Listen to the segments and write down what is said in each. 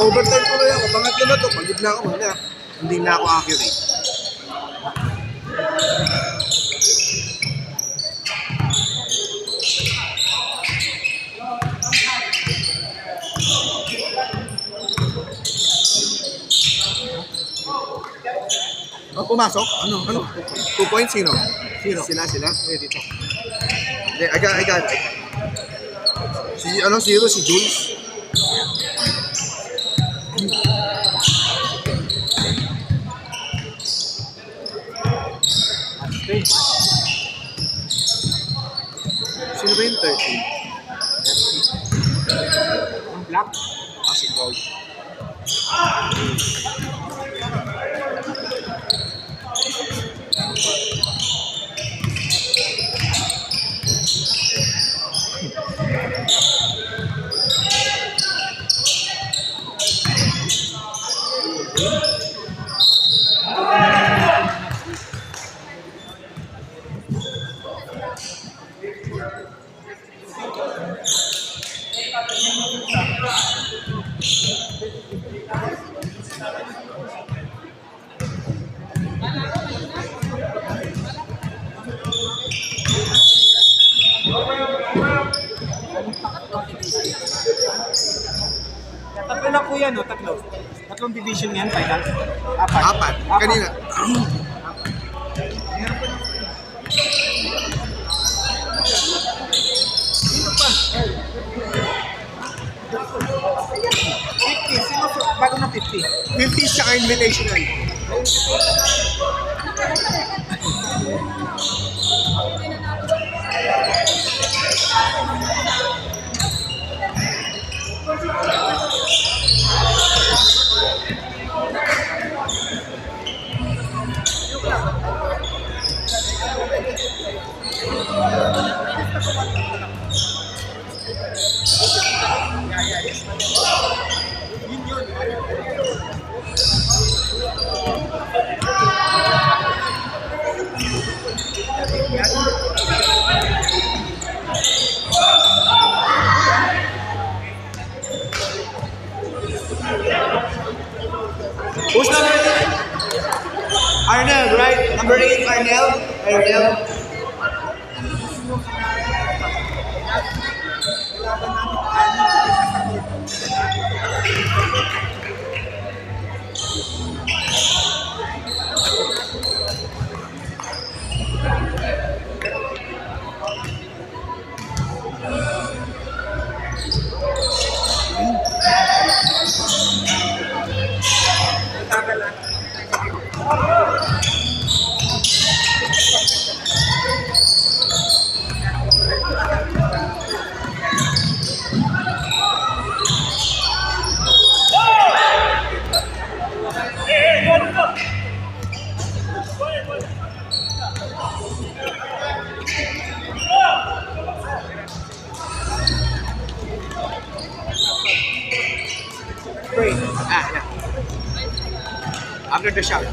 overtime tuloy ako. Pangatlo na to, pagod na ako mamaya. Hindi na ako accurate. Oh, pumasok? Ano? 2 points, sino? Sila? Eh, dito. Hindi, I got. Si Jules? Sino ba yung 13? Ang black. Si Gold. Tatlo lang po yan, no? Tatlo. Tatlong division yan, final. Apat. Kanina. Sino pa? 50. Sino po? Bago na 50. 50 siya invitational. Who's number 8? Arnel, right? Number 8, Arnel. Great. After the shot.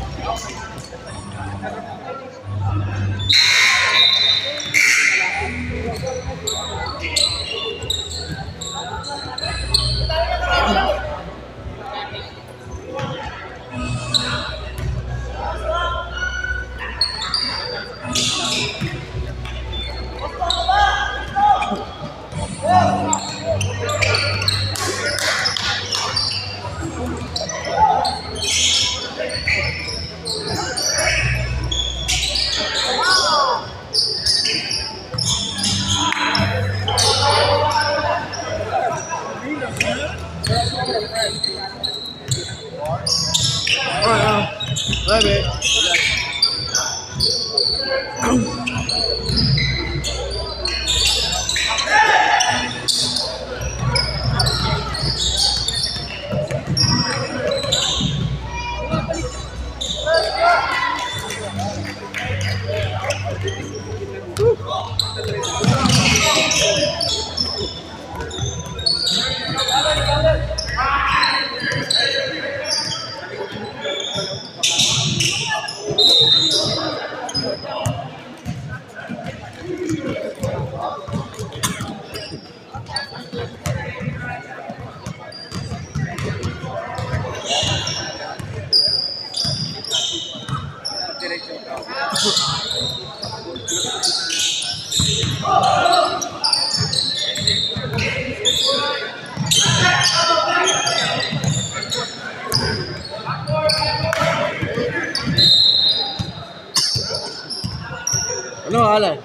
pangalan?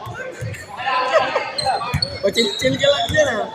O, chill ka lang dyan ah.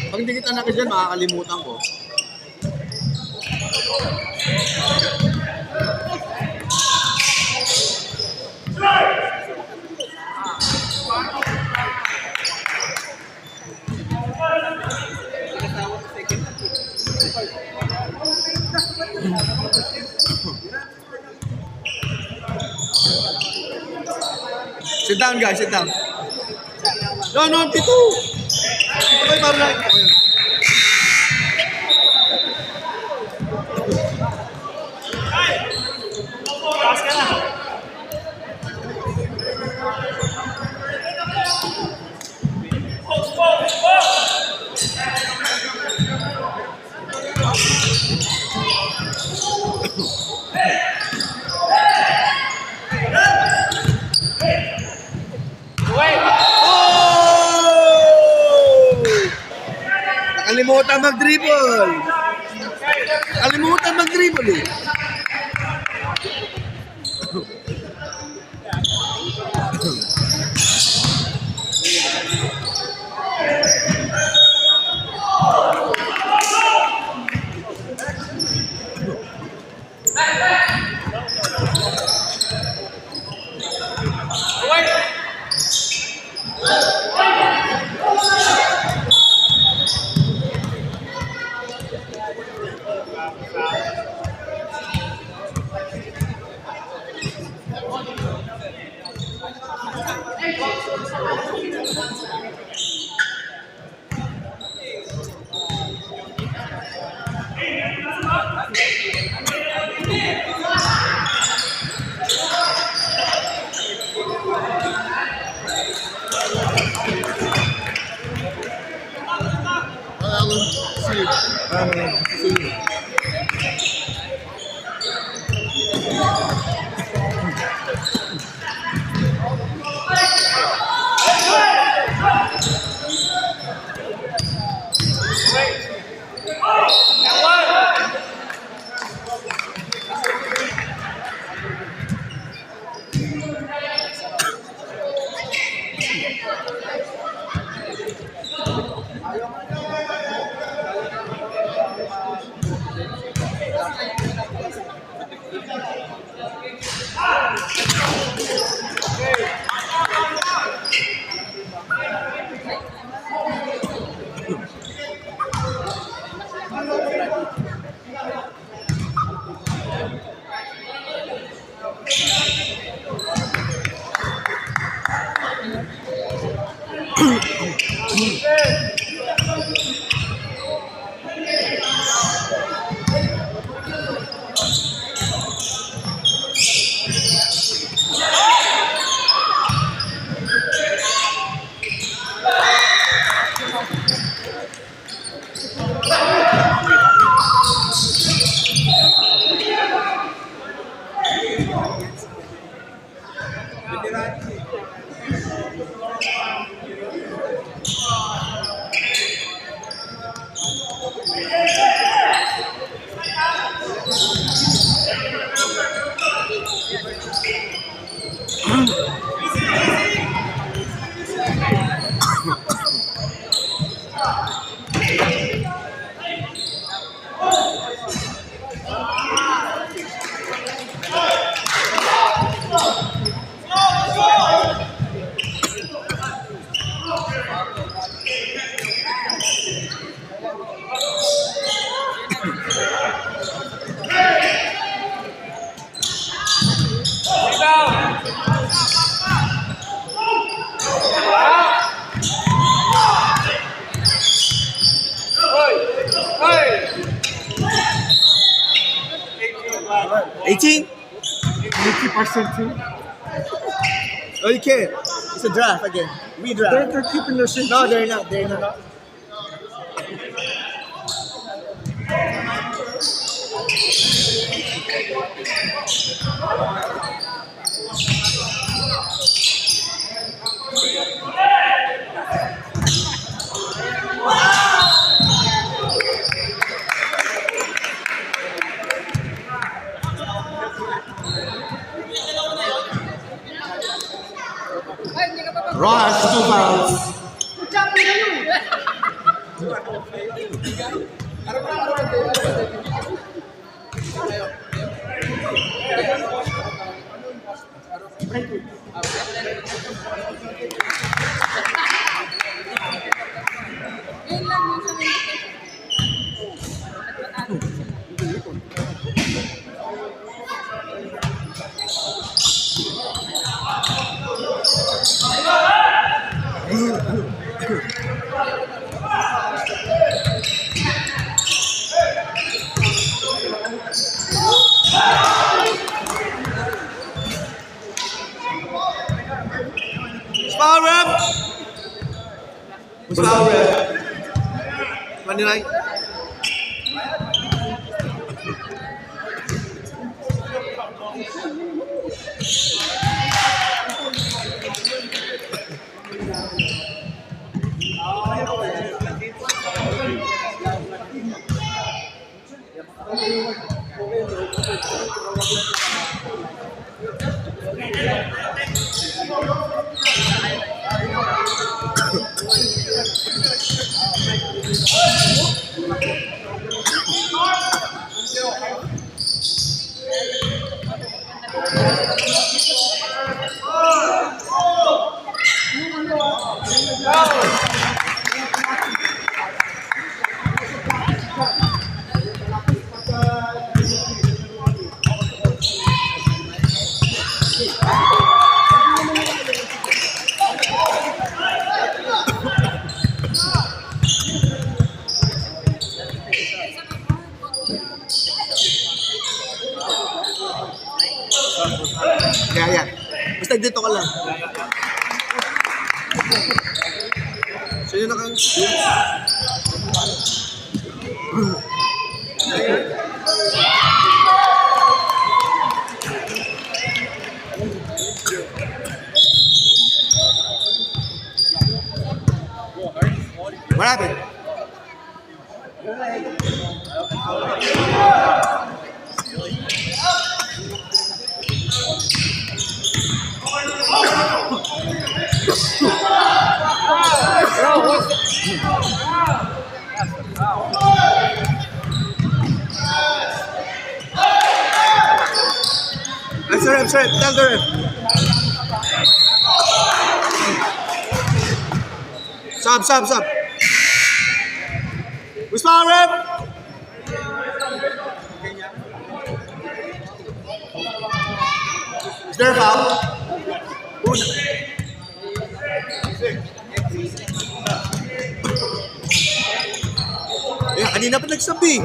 Pag hindi kita nakasyan, makakalimutan ko. Sit down guys, sit down. No, dito. Dito kayo marunong. Nakalimutan mag-dribble. Nakalimutan mag-dribble eh. $18? 80% too. Oh, you can't. It's a draft again. Redraft. They're keeping their shit. No, they're not. They're not. Rush, 2 fouls. Foul rep. What's foul rep? 29. Yeah. Basta dito ka lang. So yun nakang... What happened? I'm sorry. Tell the ref. Stop. Who's foul, ref? Is there a foul? Kanina pa nagsabi.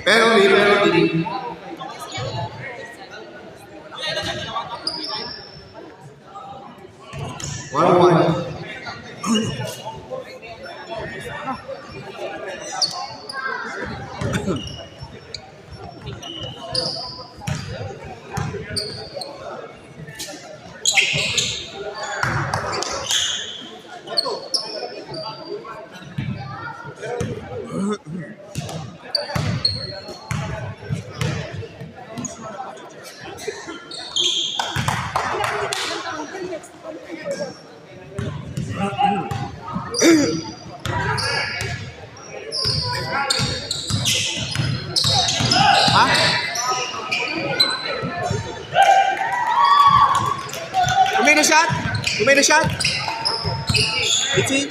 Penalty. 1-1. You made a shot? 18?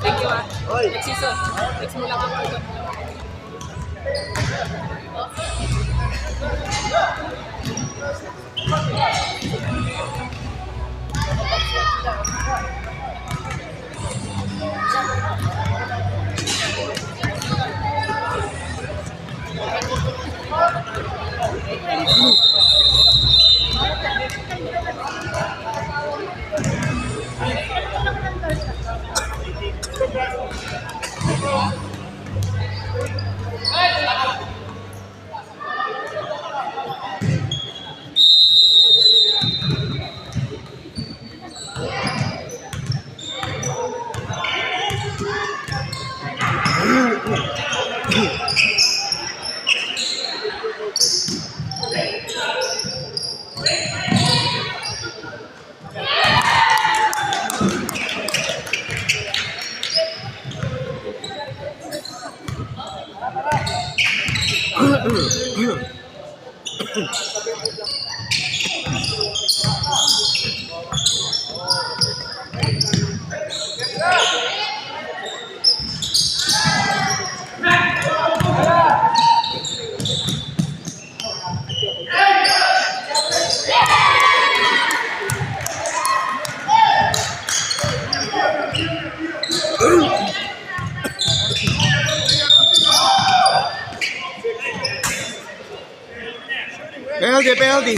Thank you, ah. Oy. Next season. Next mo lang ako. Penalty, penalty.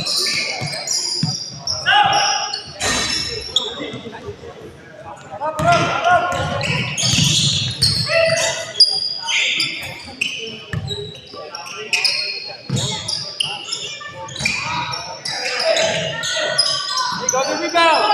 Go to rebound.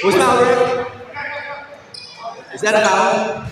Who's foul? Is that a foul?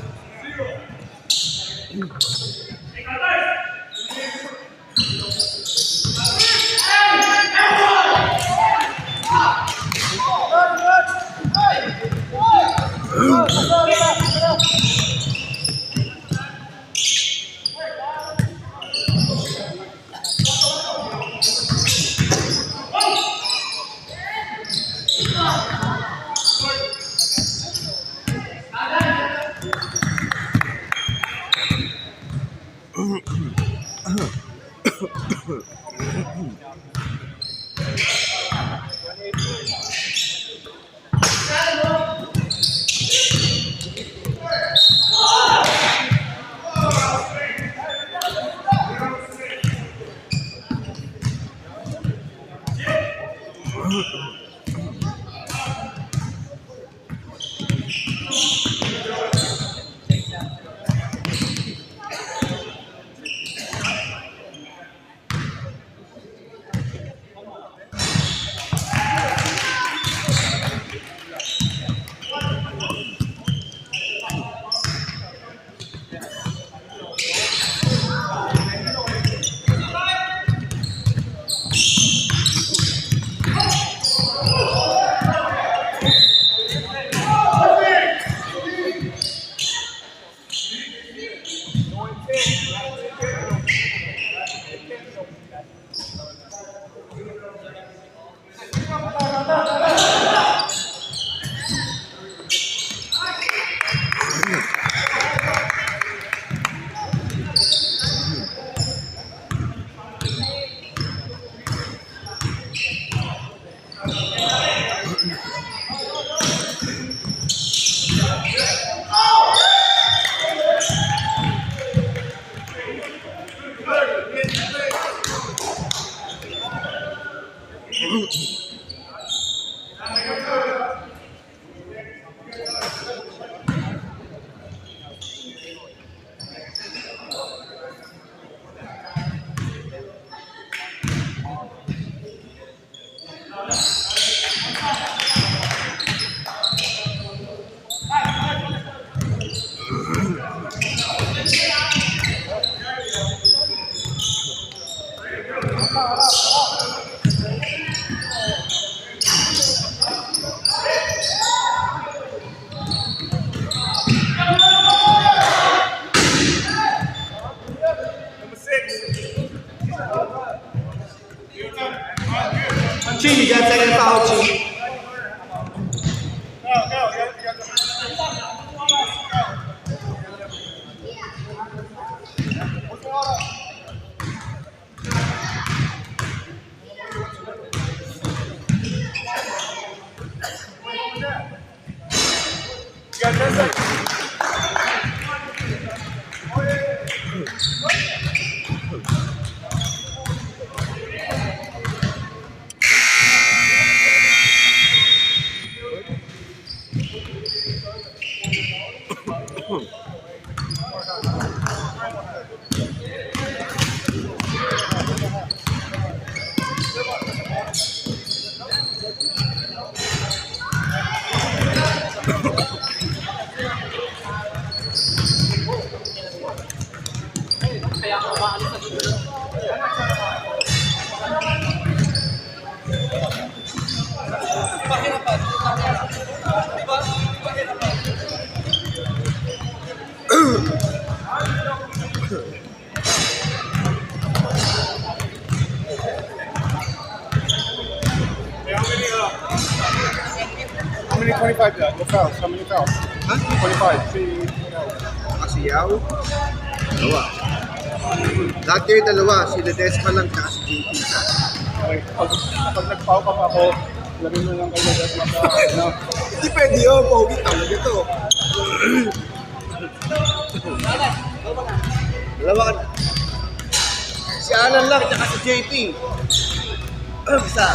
Chi, you got second foul, Chi. Kaya ako maalis sa dito. Pahirapan. Diba? Pahirapan. many 25 there? Your fouls? How many fouls? Ha? 25. See, Kasiyaw. Dalawa. Lahat kayo dalawa. Si Ledesma lang tsaka si JP isa. okay. Pag nag-foul ka pa ako, lagay mo lang kayo sa no? Hindi pwede yun. Pogi talaga to. Dalawa ka na. Si Alan lang tsaka si JP. Isa.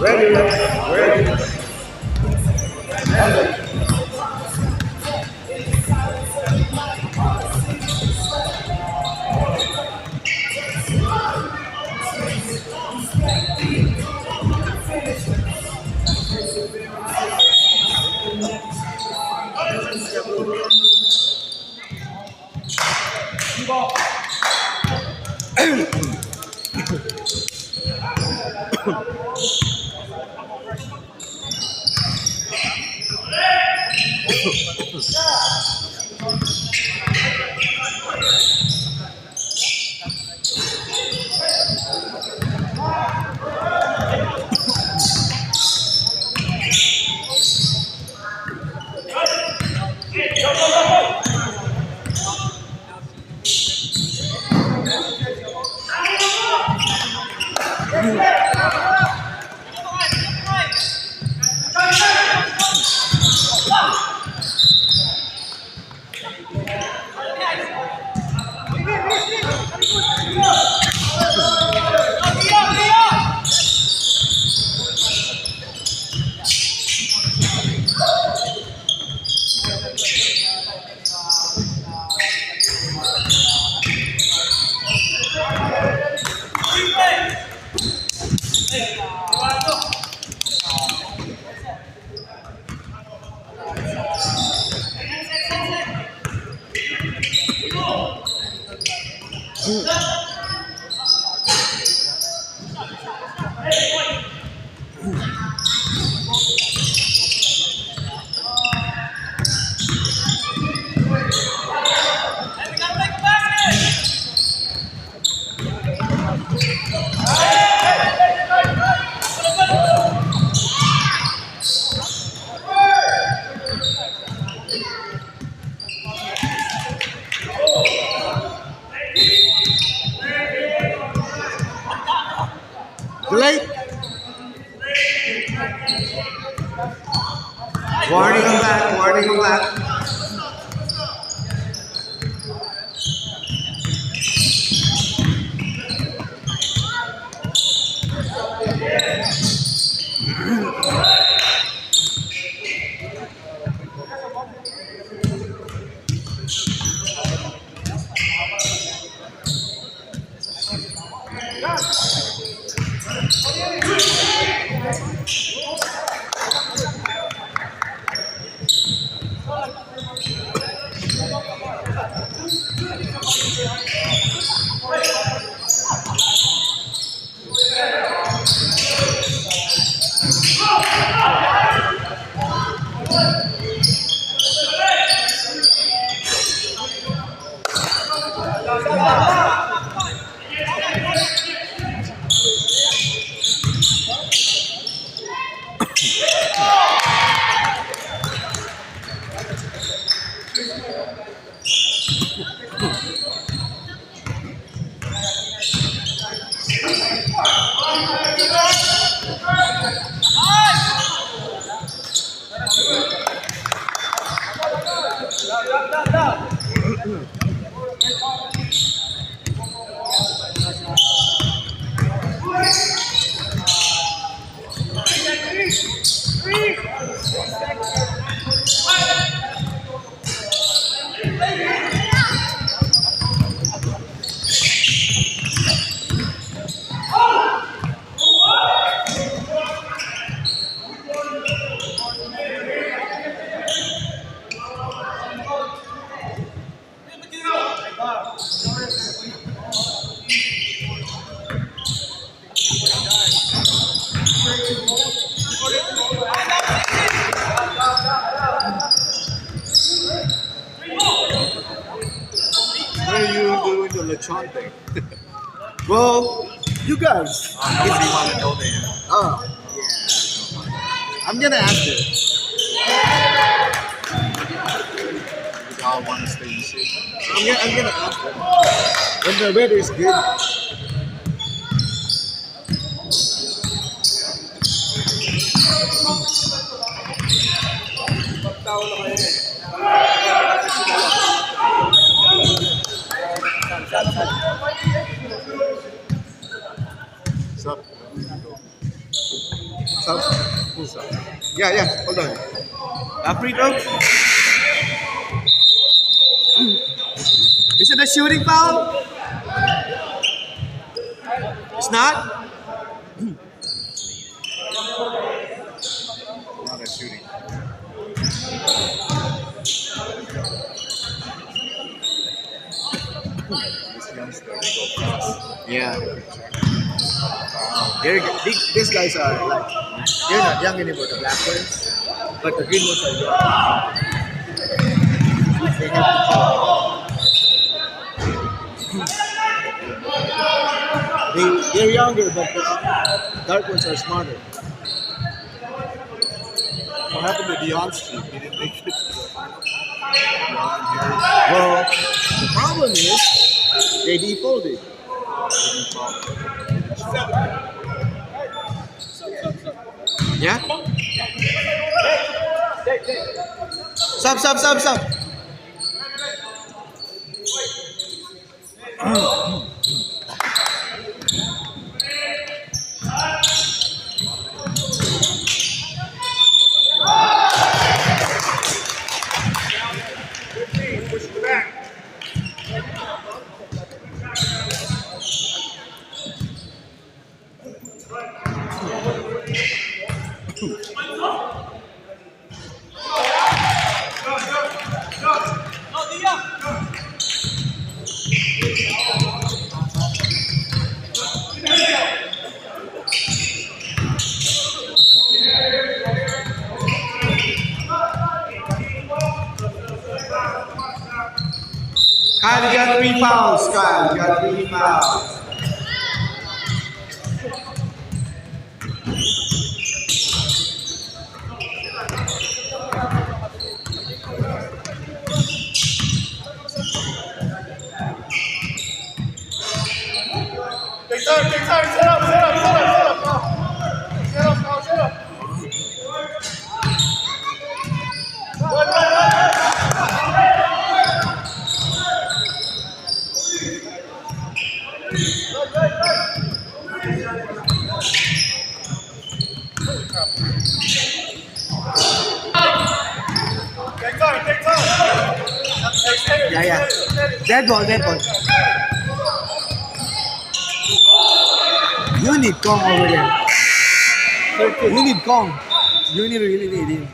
Ready. Ready. Late. Warning on that. Warning on that. lechon thing. Well, you guys. Nobody want to go there. Oh, yeah. I'm gonna ask you. We all want to stay in shape. I'm gonna ask you. When the weather is good, Sup? Sub? Who's up? Yeah, hold on. Free throw? Is it a shooting foul? It's not? Not a shooting. This youngster, they go fast. Yeah. These guys are like, they're not young anymore, the black ones, but the green ones are young. They have to they're younger, but the dark ones are smarter. What happened to Deion Street? He didn't make it to the final. Well, the problem is, they defaulted. Yeah? Stop. Kyle, you got 3 fouls. Kyle, you got 3 fouls. Take time, set up. Set up. Take time. Yeah. Dead ball. You need Kong over there. You need Kong. You really need him.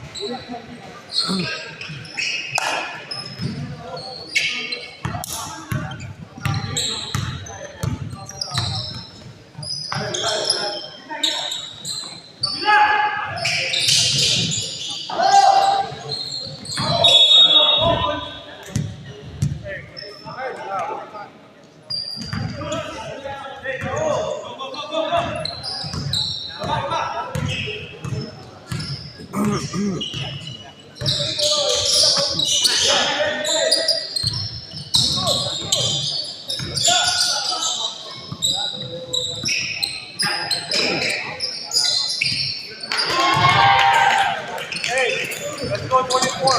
Let's go 24.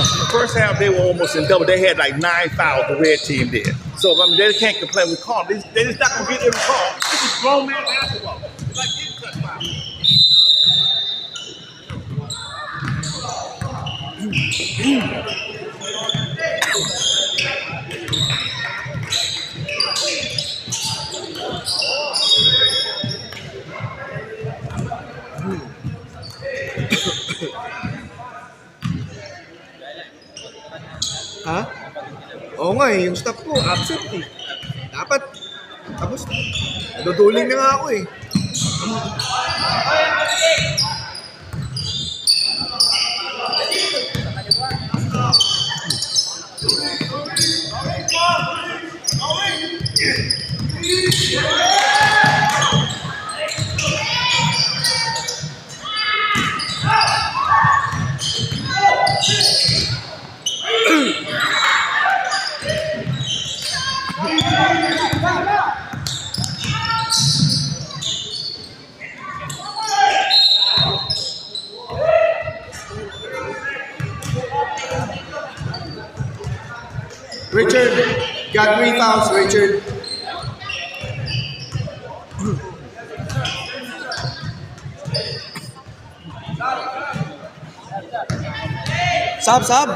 The first half, they were almost in double. They had like 9 fouls, the red team did. So, I mean, they can't complain with call. They just not going to get every call. This is grown man basketball. It's like getting cut foul. Ha? Oo nga eh, yung staff ko, absent eh. Dapat, tapos, duduling na nga ako eh. Richard, got 3 fouls, Richard. Sub.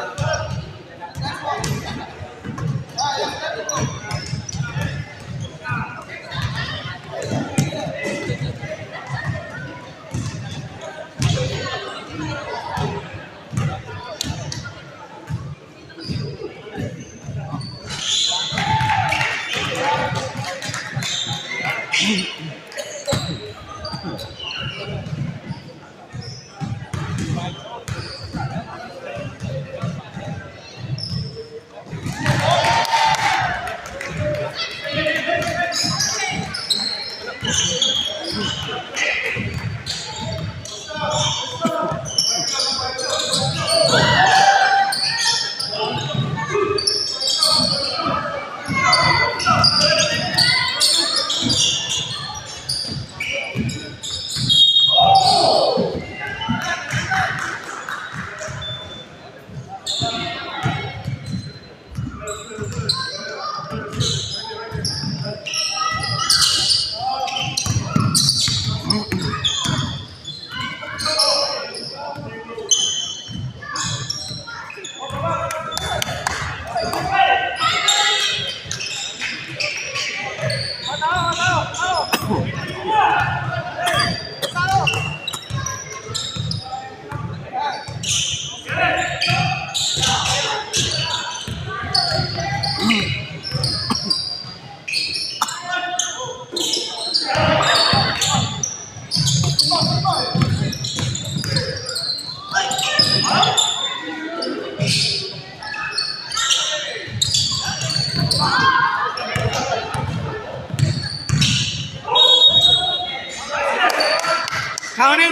Counting.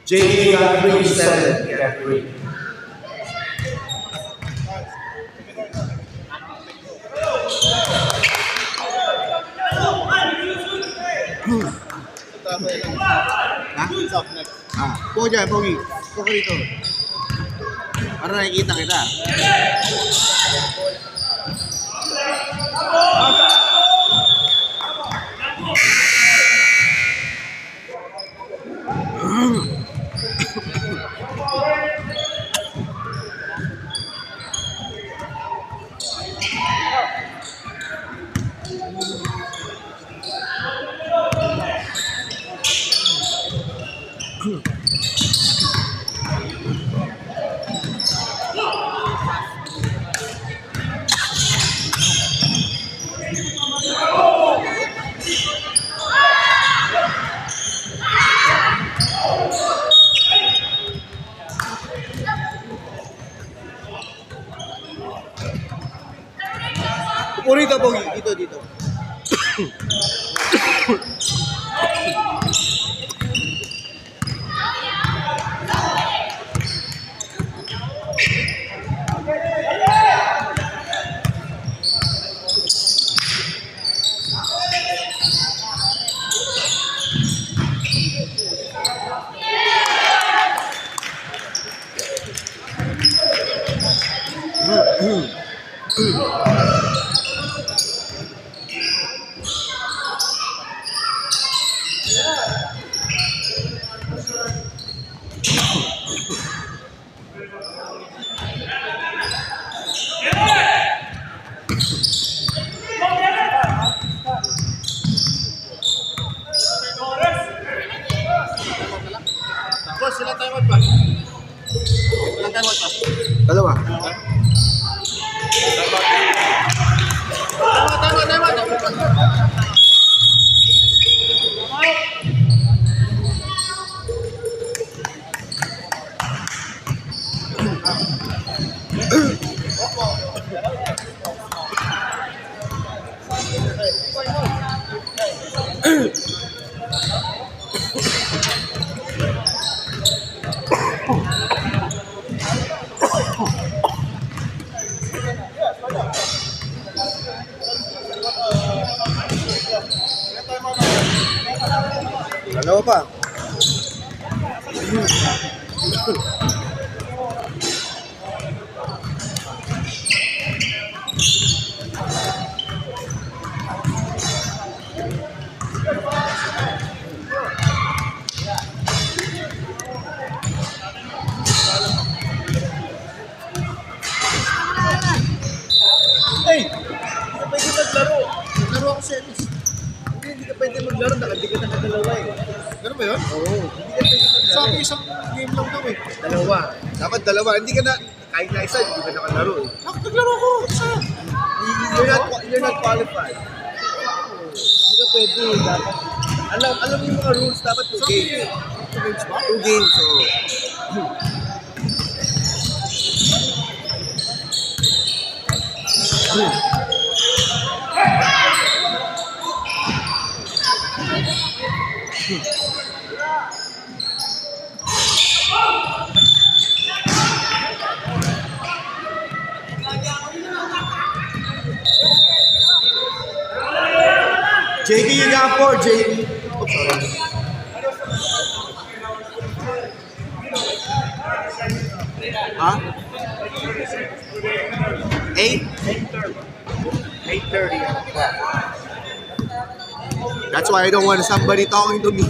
JD got 3-7. Got 3. Po dyan, Pogi. Po ka dito. Para nakikita kita. Boss, sila tayo ba? Ilan tayo ba? Dalawa. Dalawa pa. Hey! Hindi ka pwede maglaro. Naglaro ako sa Elis. Hindi ka pwede maglaro. Nakadikit na dalawa eh. Ganun ba yun? Oo. Hindi ka pwede maglaro. Sabi isang game lang daw eh. Dalawa. Dapat dalawa. Hindi ka na, kahit na isa, hindi ka nakalaro eh. Naglaro ko. Isa. You're not qualified. Hindi ka pwede. Dapat, alam yung mga rules. Dapat 2 games. 2 games ba? 2 games, so... JD, you got 4, JD. Oh, sorry. Huh? 8? 8:30. That's why I don't want somebody talking to me.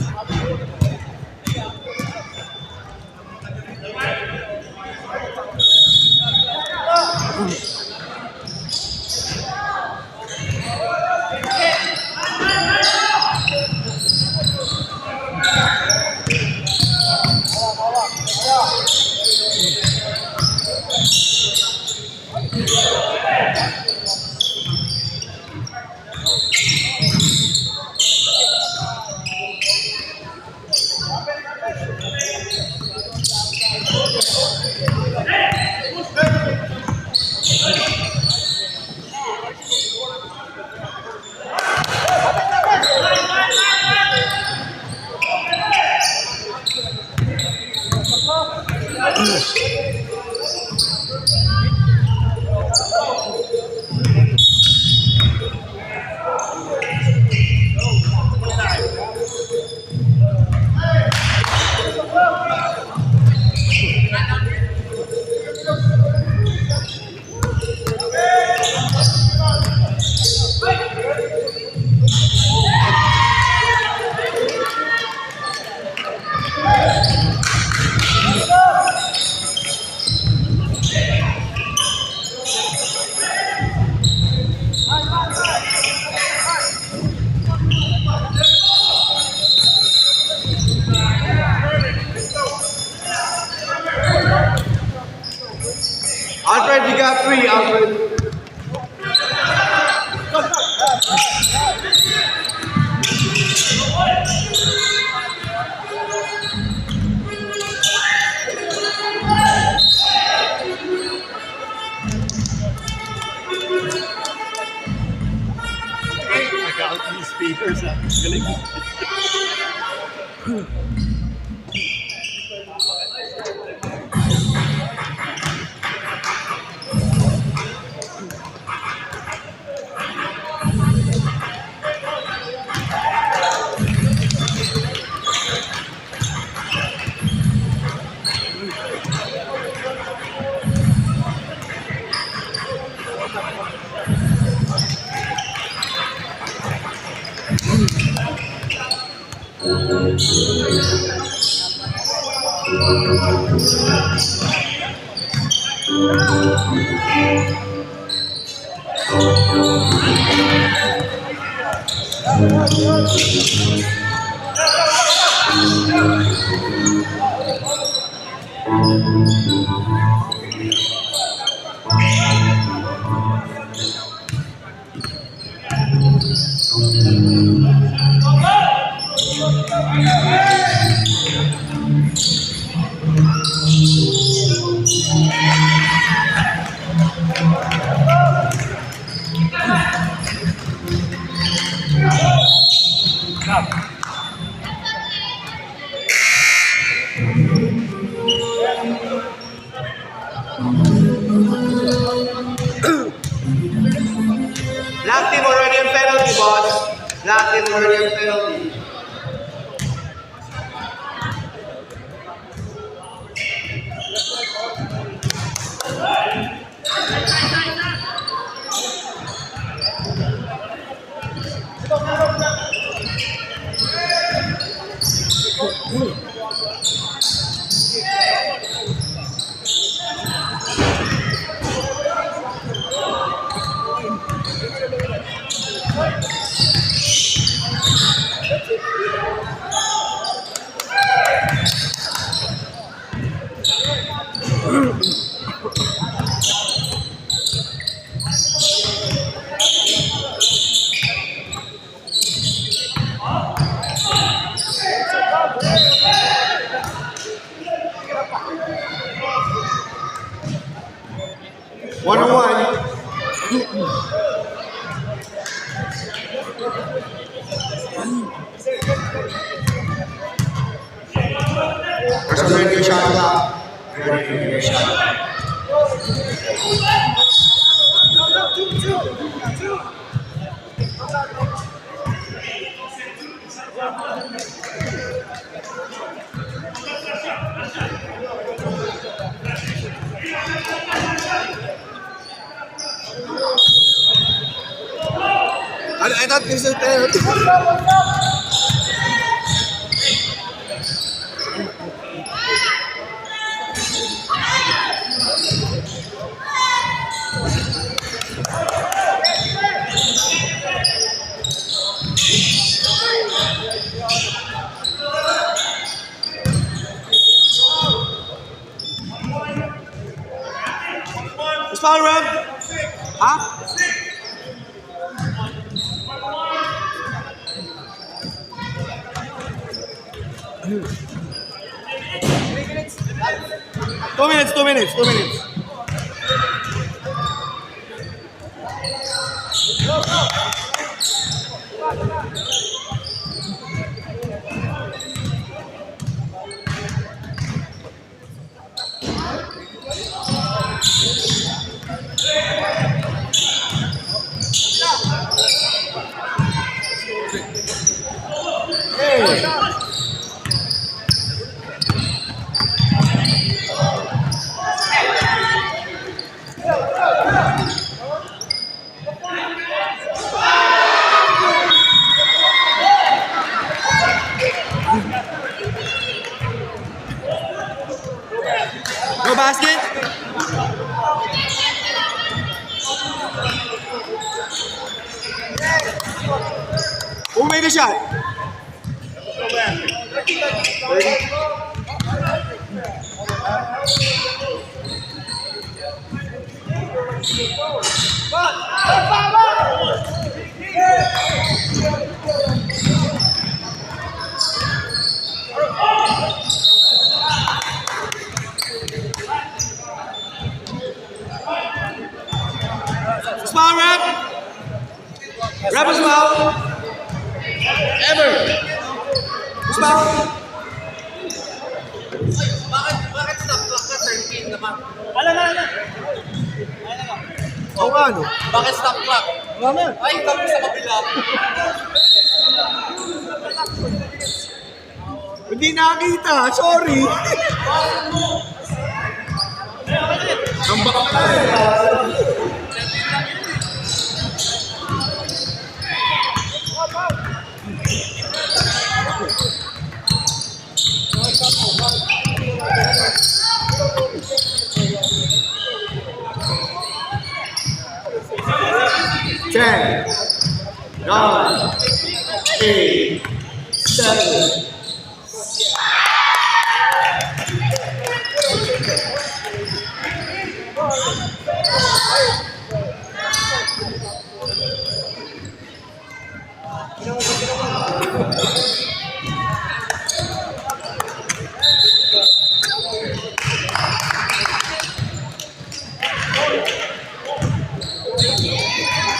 These speakers are really Black team already on penalty, boss. Black team already on penalty. One on one. There's already a shot clock. Ready for your shot. I thought this was penalty. It's foul, Rev. Huh? Two minutes. No basket? Who made the shot? Small rep. Rep as well. Ever! Stop! Bakit stop clock ka 13 naman? Oo nga, no? Bakit stop clock? Wala na. Ay, kami sa kabila. Hindi nakita, sorry. Ang baka Ten, 9, 8, 7.